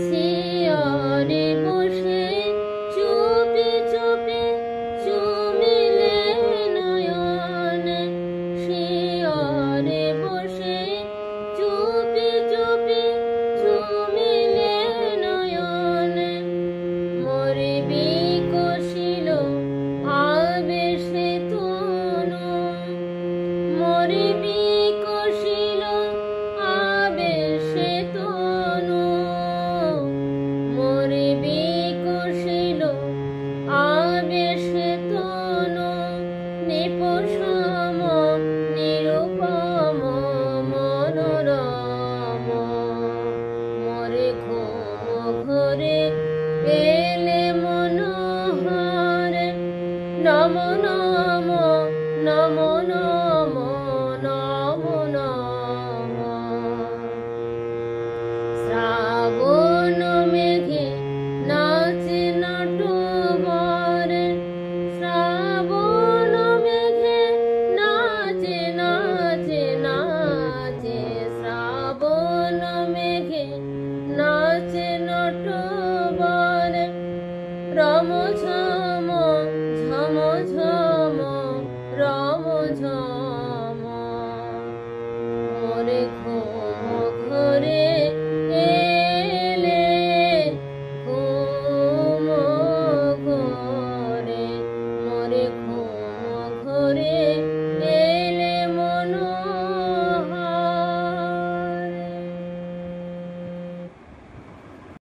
শিয়রে বসে চুপি চুপি চুমিলে নয়নে, শিয়রে বসে চুপি চুপি চুমিলে নয়নে, মোরে বিকশিল আবেশে তনু, মোরে বিকশিল আবেশে তনু, মোরে বিকশিল আবেশে তনু, নিপসম নিরুপম মনোরম, মোরে ঘুম ঘরে এলে মনোহরে, নম নম নম নম নম নম। শ্রাবণ মেঘে নাচে নটবরে, শ্রাবণ মেঘে নাচে নাচে নাচে, শ্রাবণ মেঘে নাচে নটবরে, রমঝ